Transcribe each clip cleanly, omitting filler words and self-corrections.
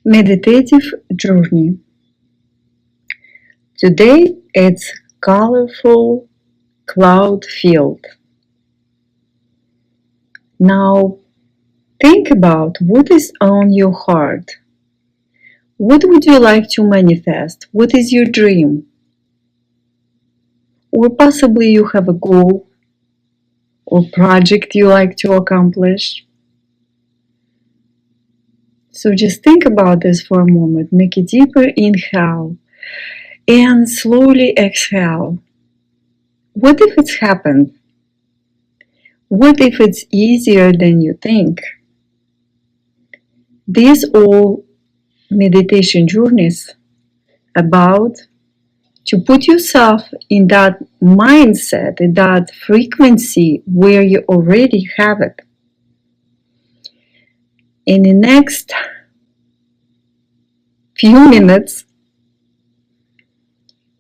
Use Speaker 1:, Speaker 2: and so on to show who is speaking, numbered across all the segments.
Speaker 1: Meditative journey. Today it's colorful cloud filled. Now think about what is on your heart. What would you like to manifest? What is your dream? Or possibly you have a goal or project you like to accomplish. So just think about this for a moment. Make a deeper inhale and slowly exhale. What if it's happened? What if it's easier than you think? These all meditation journeys about to put yourself in that mindset, in that frequency where you already have it. In the next few minutes,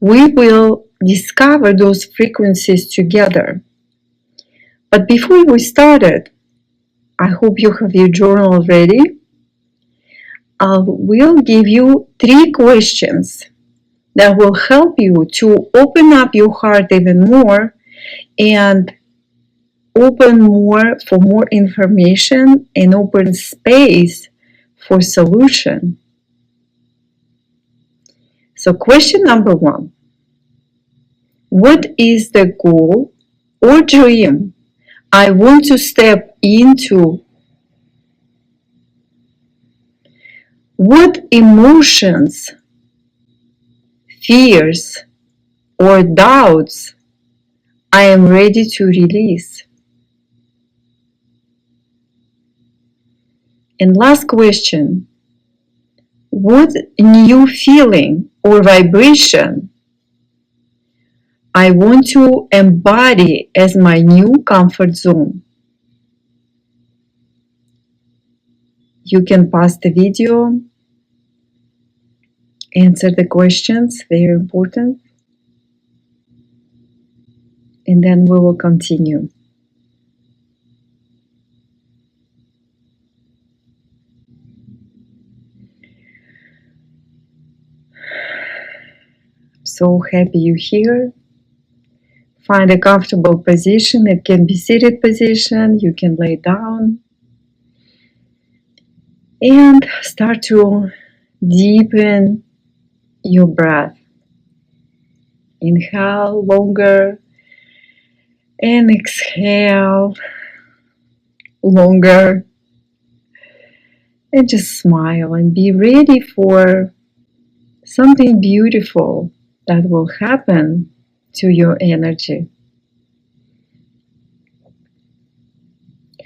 Speaker 1: we will discover those frequencies together. But before we started, I hope you have your journal ready. I will give you 3 questions that will help you to open up your heart even more and open more for more information and open space for solution. So question number 1. What is the goal or dream I want to step into? What emotions, fears, or doubts I am ready to release? And last question, what new feeling or vibration I want to embody as my new comfort zone? You can pause the video, answer the questions, very important, and then we will continue. So happy you're here. Find a comfortable position. It can be seated position. You can lay down. And start to deepen your breath. Inhale longer and exhale longer. And just smile and be ready for something beautiful that will happen to your energy.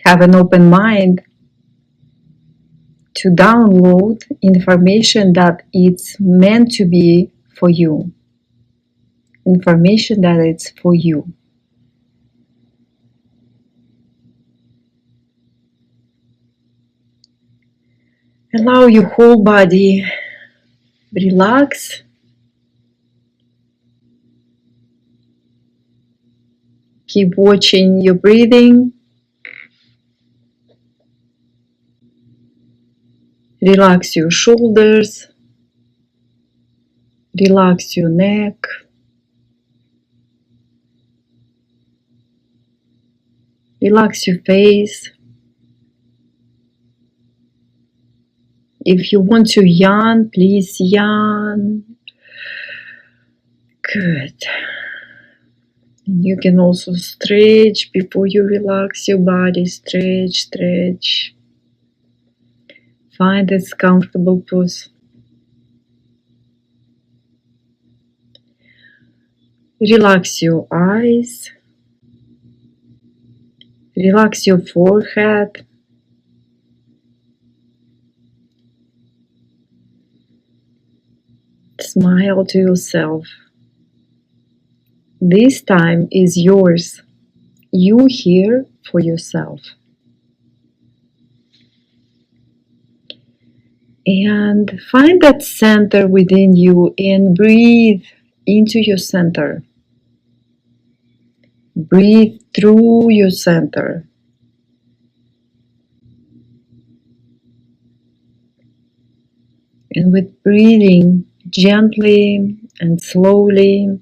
Speaker 1: Have an open mind to download information that it's meant to be for you. Information that it's for you. Allow your whole body relax. Keep watching your breathing. Relax your shoulders. Relax your neck. Relax your face. If you want to yawn, please yawn. Good. And you can also stretch before you relax your body. Stretch, stretch. Find this comfortable pose. Relax your eyes. Relax your forehead. Smile to yourself. This time is yours. You here for yourself. And find that center within you and breathe into your center. Breathe through your center. And with breathing gently and slowly,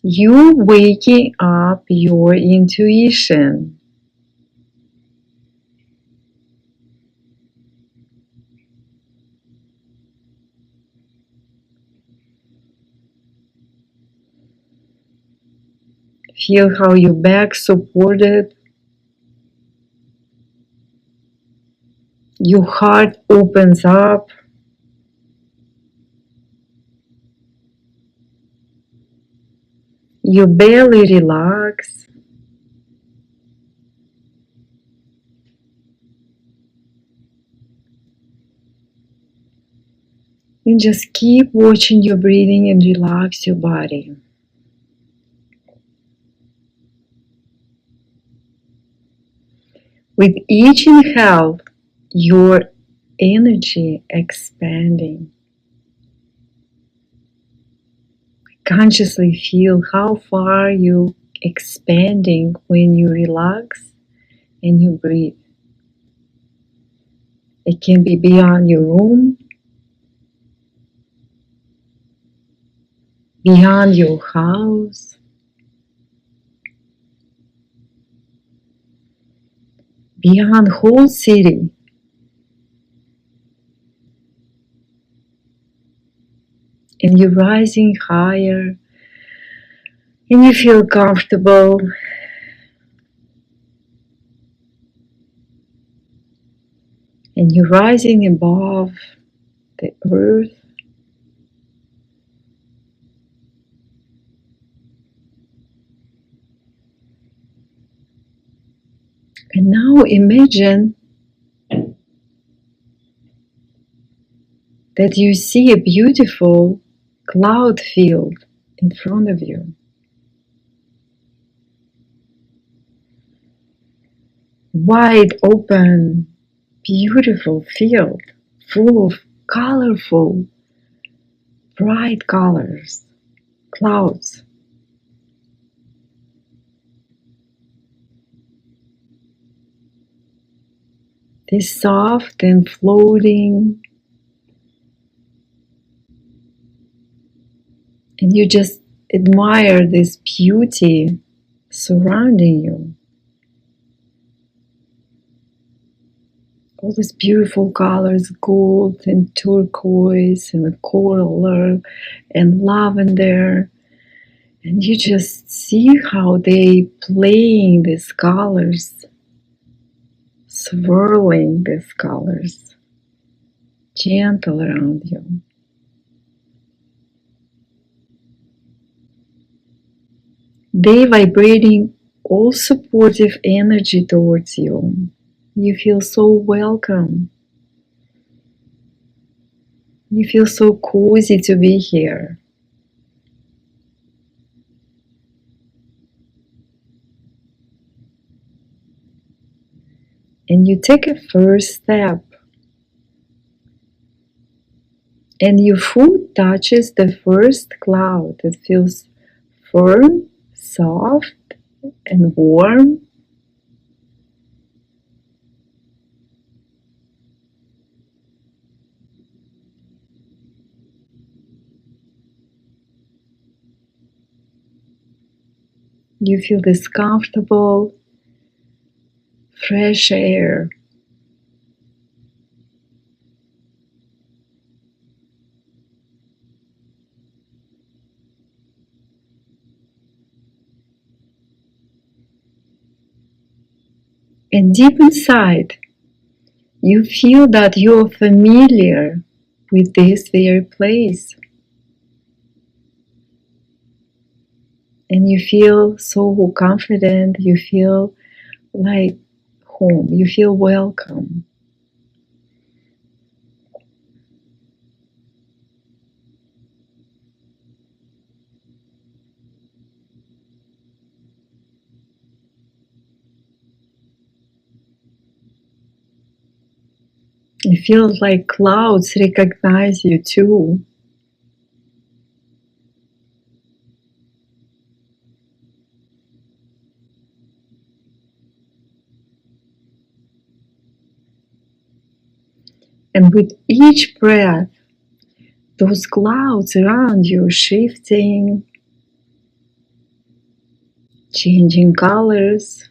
Speaker 1: you waking up your intuition. Feel how your back supported, your heart opens up, your belly relax, and just keep watching your breathing and relax your body. With each inhale, your energy expanding. Consciously feel how far you expanding when you relax and you breathe. It can be beyond your room, beyond your house, beyond whole city. And you're rising higher and you feel comfortable and you're rising above the earth. And now imagine that you see a beautiful cloud field in front of you. Wide open, beautiful field full of colorful, bright colors, clouds. They're soft and floating, and you just admire this beauty surrounding you. All these beautiful colors, gold and turquoise and coral and lavender. And you just see how they playing these colors, swirling these colors, gentle around you. They vibrating all supportive energy towards you. You feel so welcome. You feel so cozy to be here. And you take a first step, and your foot touches the first cloud. It feels firm, soft, and warm. You feel this comfortable, fresh air. And deep inside, you feel that you're familiar with this very place. And you feel so confident, you feel like home, you feel welcome. It feels like clouds recognize you too. And with each breath, those clouds around you shifting, changing colors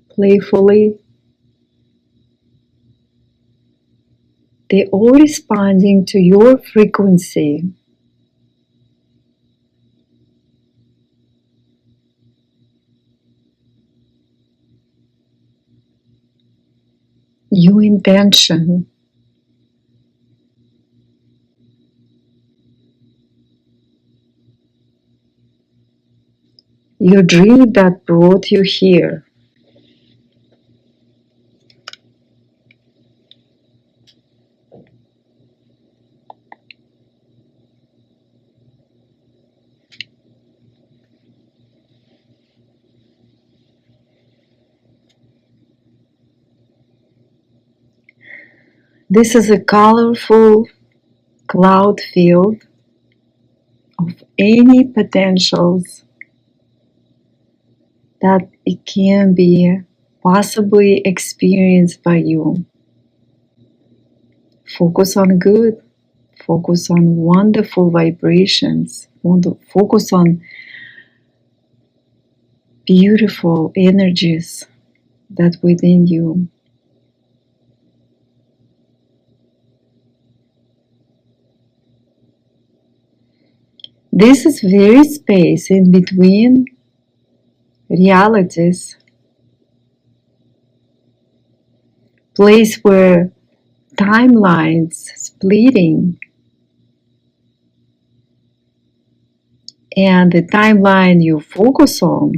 Speaker 1: playfully. They're all responding to your frequency. Your intention. Your dream that brought you here. This is a colorful cloud field of any potentials that it can be possibly experienced by you. Focus on good, focus on wonderful vibrations, focus on beautiful energies that within you. This is very space in between realities, place where timelines splitting, and the timeline you focus on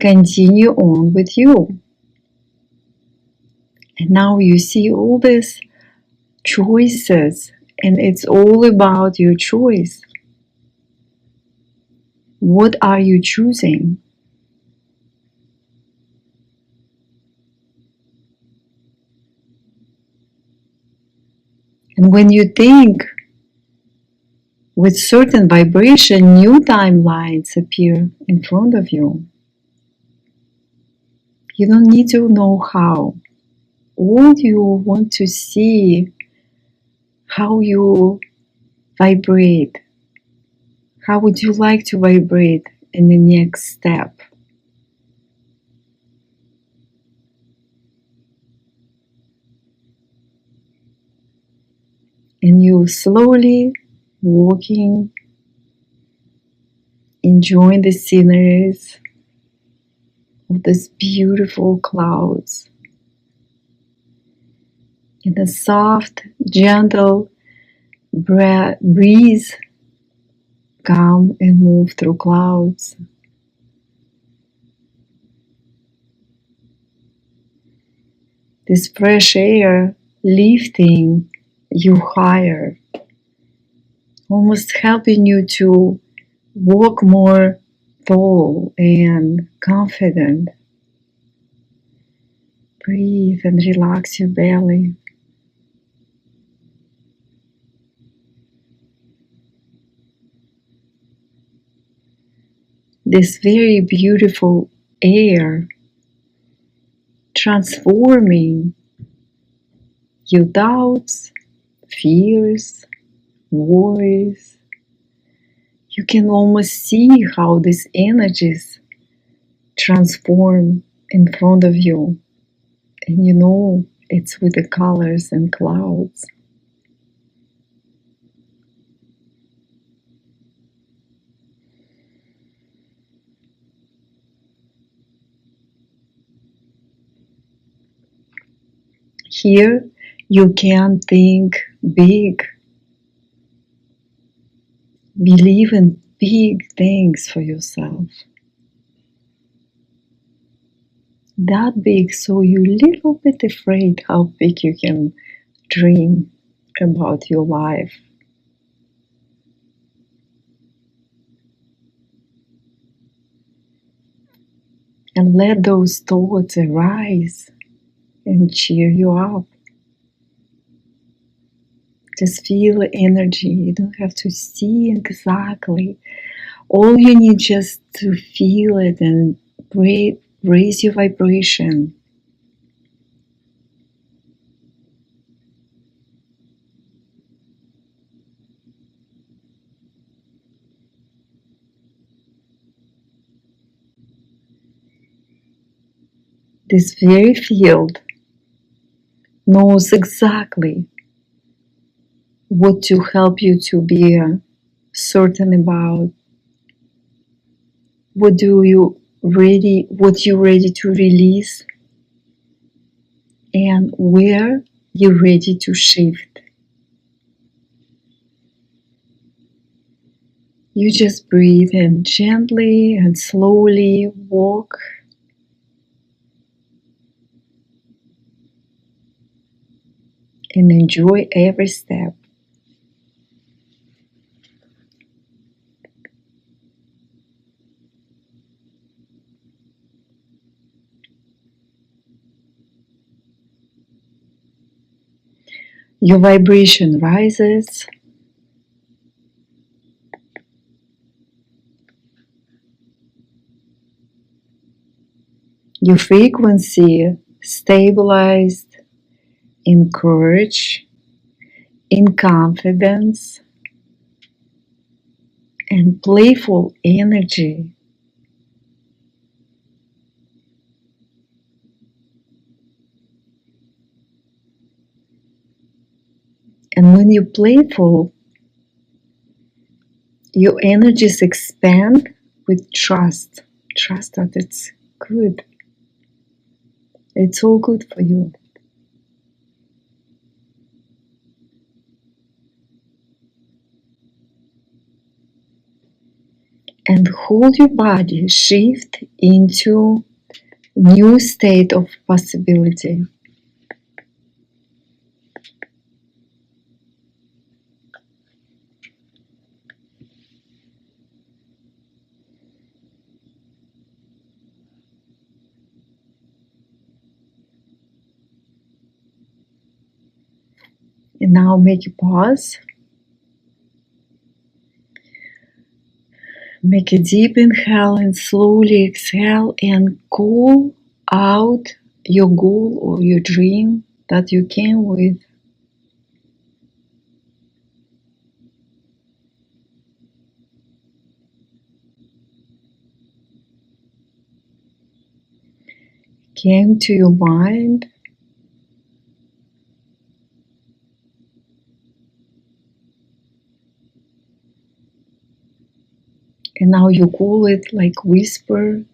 Speaker 1: continue on with you. And now you see all these choices, and it's all about your choice. What are you choosing? And when you think with certain vibration, new timelines appear in front of you. You don't need to know how. All you want to see how you vibrate. How would you like to vibrate in the next step? And you slowly walking, enjoying the sceneries of these beautiful clouds. And the soft, gentle breeze come and move through clouds. This fresh air lifting you higher, almost helping you to walk more tall and confident. Breathe and relax your belly. This very beautiful air transforming your doubts, fears, worries. You can almost see how these energies transform in front of you. And you know it's with the colors and clouds. Here you can think big. Believe in big things for yourself. That big, so you're a little bit afraid how big you can dream about your life. And let those thoughts arise and cheer you up. Just feel the energy. You don't have to see exactly. All you need just to feel it and raise your vibration. this very field knows exactly what to help you to be certain about, what you're ready to release, and where you're ready to shift. You just breathe and gently and slowly walk and enjoy every step. Your vibration rises. Your frequency stabilized in courage, in confidence, and playful energy. And when you're playful, your energies expand with trust. Trust that it's good. It's all good for you. And hold your body, shift into a new state of possibility. And now make a pause. Make a deep inhale and slowly exhale and call out your goal or your dream that you came with. Came to your mind. And now you call it like whisper,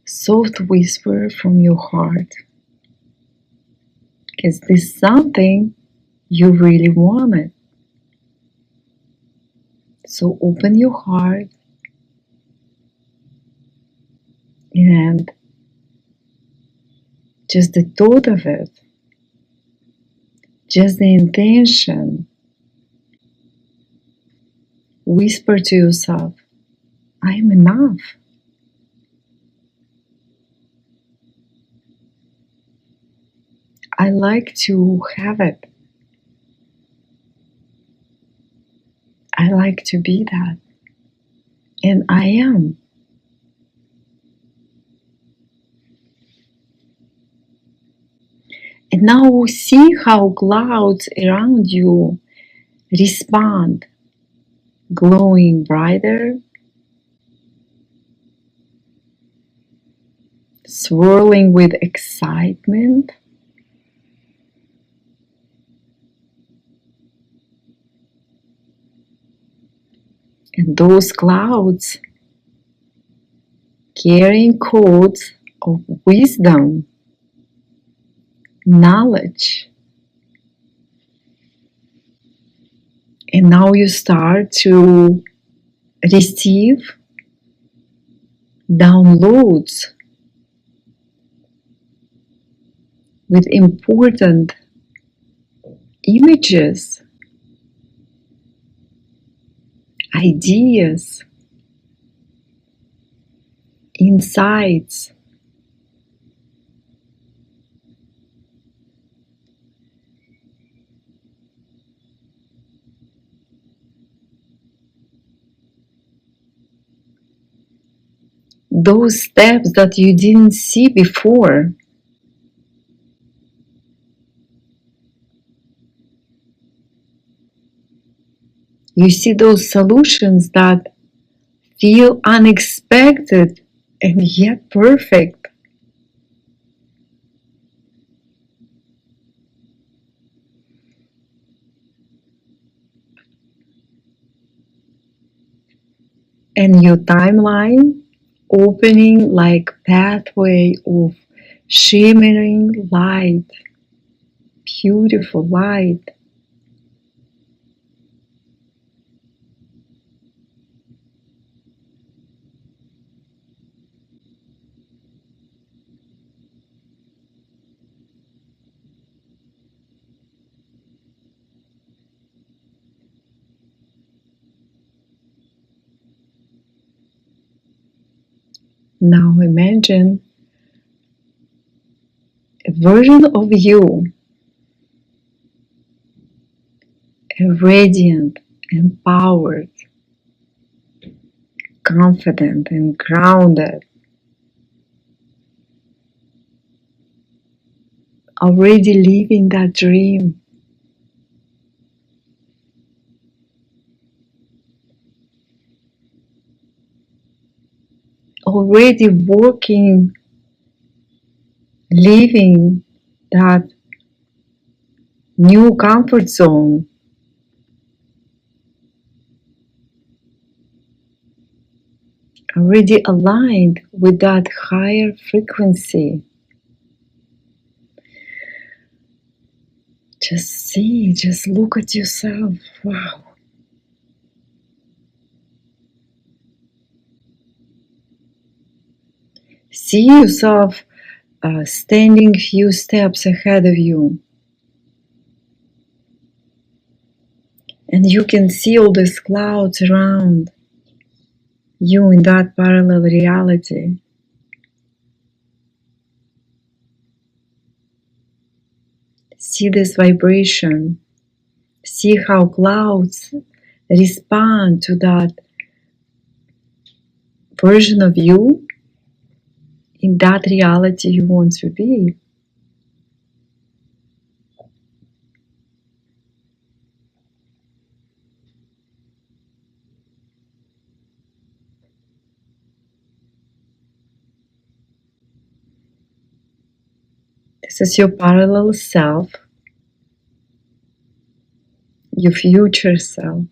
Speaker 1: soft whisper from your heart. Is this something you really wanted? So open your heart and just the thought of it, just the intention, whisper to yourself, I am enough. I like to have it. I like to be that. And I am. And now see how clouds around you respond, glowing brighter, swirling with excitement. And those clouds carrying codes of wisdom, knowledge. And now you start to receive downloads with important images, ideas, insights. Those steps that you didn't see before. You see those solutions that feel unexpected and yet perfect. and your timeline opening like pathway of shimmering light, beautiful light. Now imagine a version of you, a radiant, empowered, confident and grounded, already living that dream, already working, living that new comfort zone, already aligned with that higher frequency. Just see, just look at yourself. Wow. See yourself standing few steps ahead of you. And you can see all these clouds around you in that parallel reality. See this vibration. See how clouds respond to that version of you in that reality you want to be. This is your parallel self, your future self.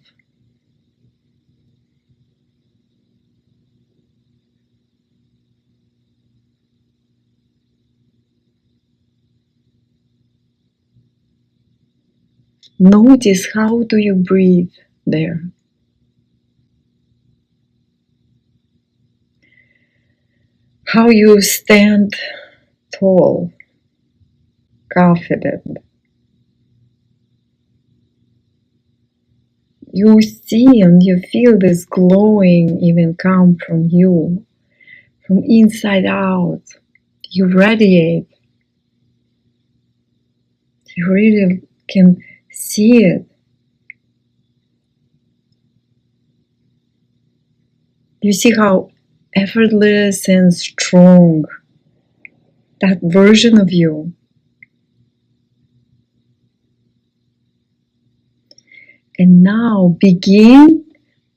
Speaker 1: Notice how do you breathe there. How you stand tall, confident. You see and you feel this glowing even come from you, from inside out. You radiate. You really can see it. You see how effortless and strong that version of you. And now begin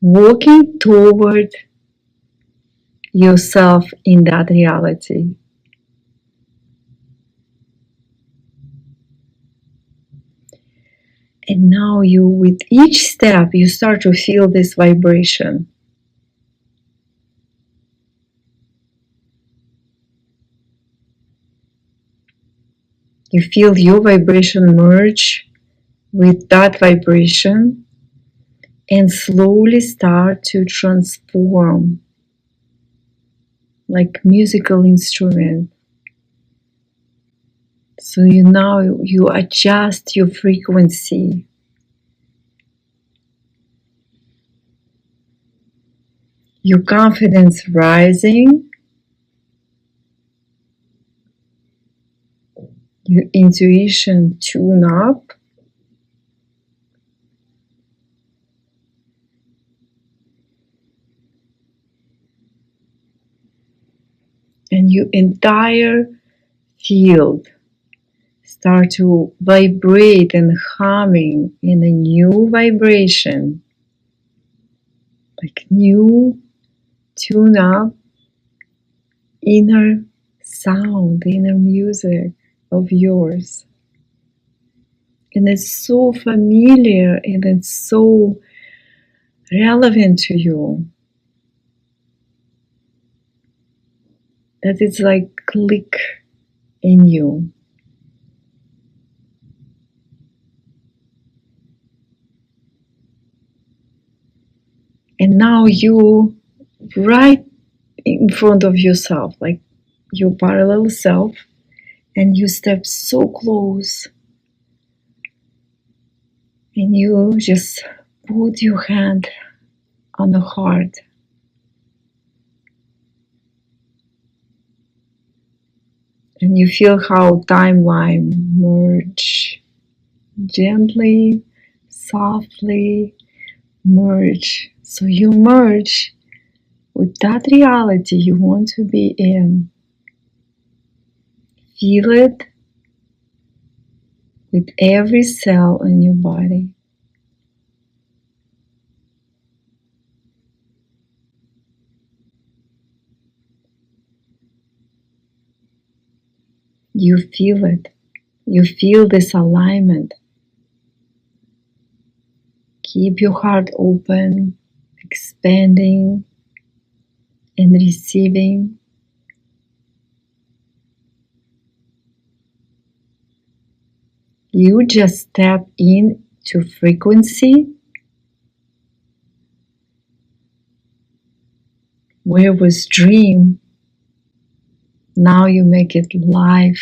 Speaker 1: walking toward yourself in that reality. And now you, with each step, you start to feel this vibration. You feel your vibration merge with that vibration and slowly start to transform like musical instrument. So you adjust your frequency. Your confidence rising, your intuition tune up, and your entire field start to vibrate and humming in a new vibration, like new tune up inner sound, inner music of yours. And it's so familiar and it's so relevant to you. that it's like click in you. And now you right in front of yourself, like your parallel self, and you step so close and you just put your hand on the heart and you feel how timeline merge gently, softly merge. So you merge with that reality you want to be in. Feel it with every cell in your body. You feel it. You feel this alignment. Keep your heart open, expanding and receiving. You just step into frequency where was dream, now you make it live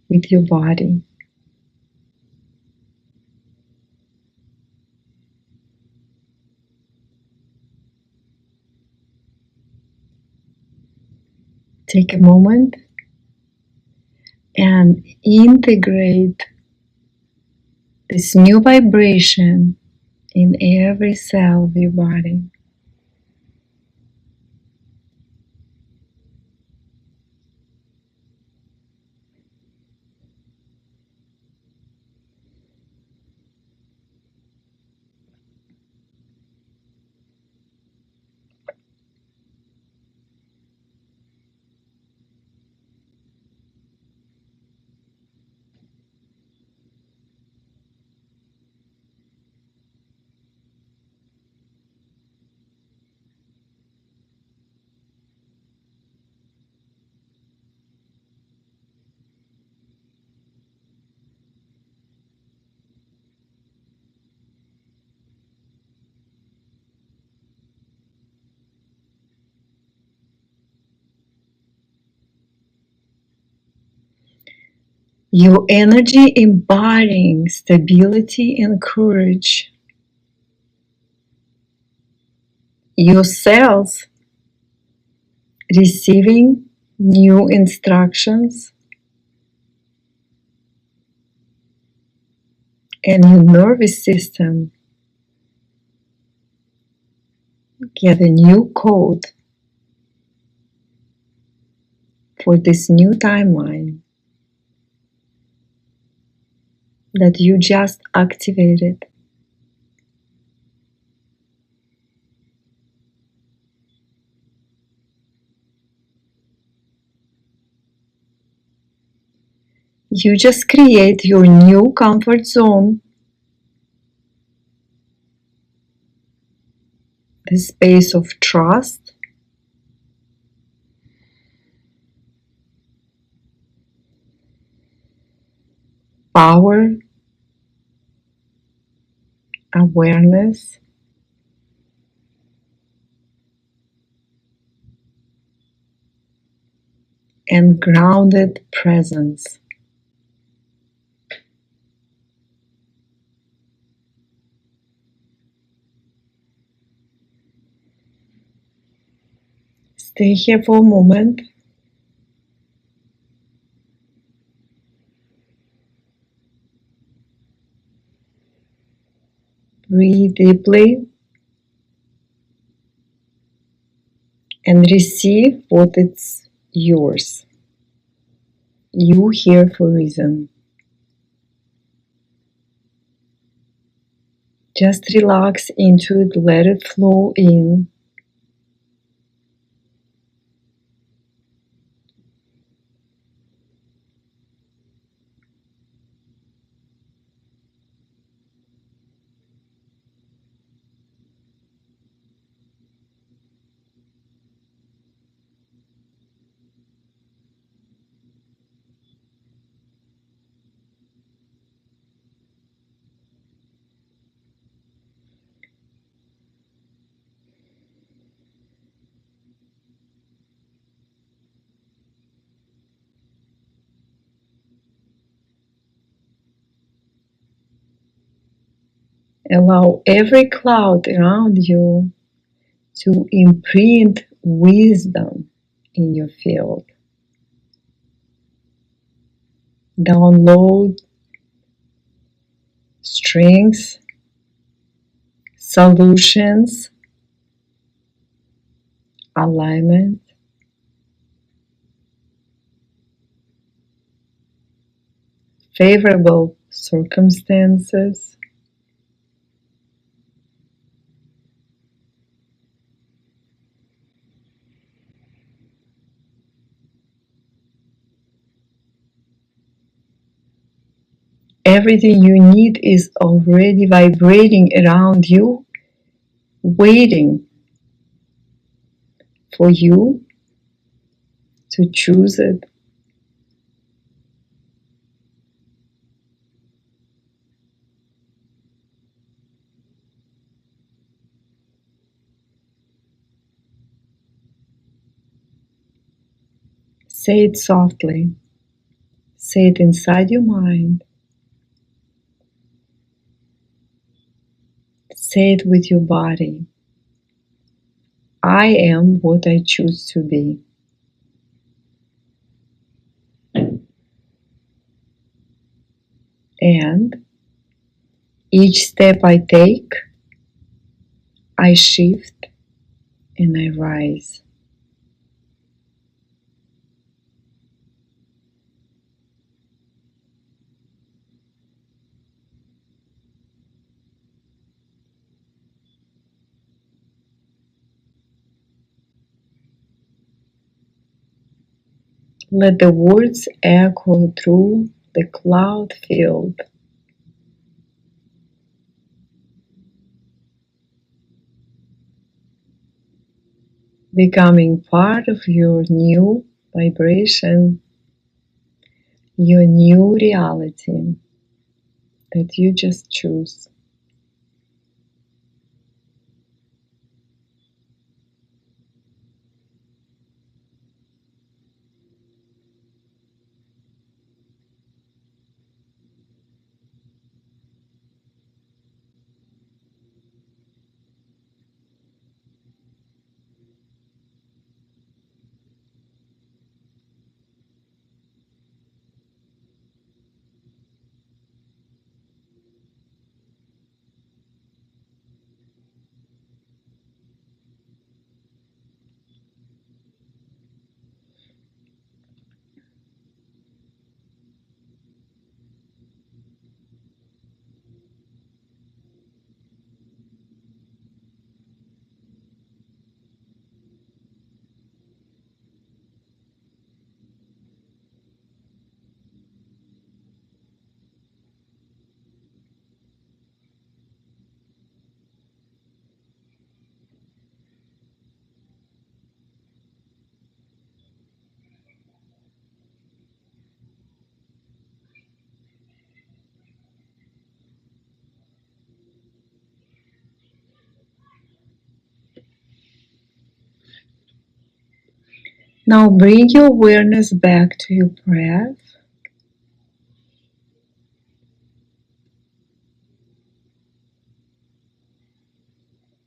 Speaker 1: with your body. Take a moment and integrate this new vibration in every cell of your body. Your energy embodying stability and courage. Your cells receiving new instructions, and your nervous system get a new code for this new timeline that you just activated. You just create your new comfort zone, the space of trust, power, awareness, and grounded presence. Stay here for a moment. Breathe deeply and receive what it's yours. You here for a reason. Just relax into it, let it flow in. Allow every cloud around you to imprint wisdom in your field. Download strengths, solutions, alignment, favorable circumstances, everything you need is already vibrating around you, waiting for you to choose it. Say it softly. Say it inside your mind. Say it with your body. I am what I choose to be. And each step I take, I shift and I rise. Let the words echo through the cloud field, becoming part of your new vibration, your new reality that you just choose. Now bring your awareness back to your breath.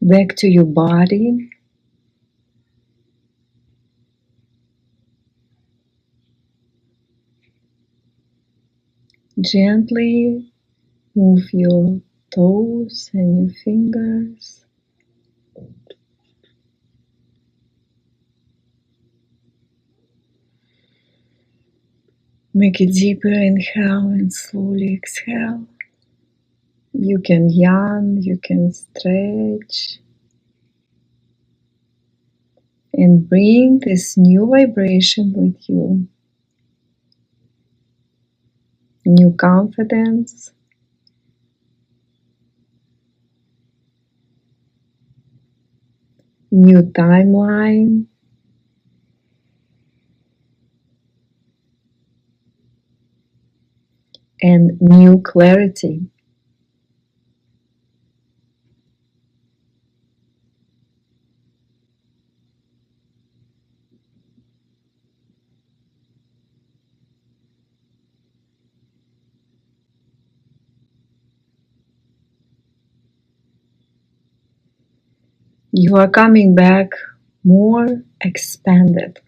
Speaker 1: Back to your body. Gently move your toes and your fingers. Make a deeper inhale and slowly exhale. You can yawn, you can stretch, and bring this new vibration with you. New confidence, new timeline, and new clarity. You are coming back more expanded,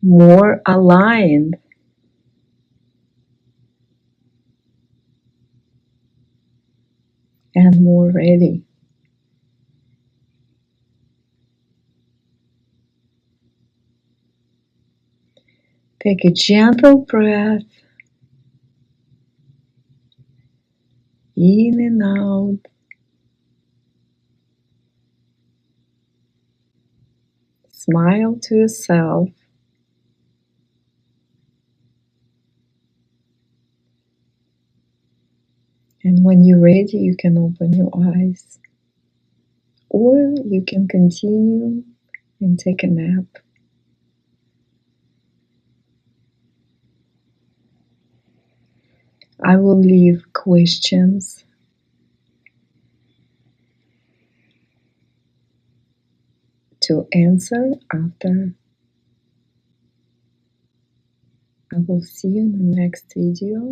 Speaker 1: more aligned, and more ready. Take a gentle breath in and out. Smile to yourself. And when you're ready, you can open your eyes. Or you can continue and take a nap. I will leave questions to answer after. I will see you in the next video.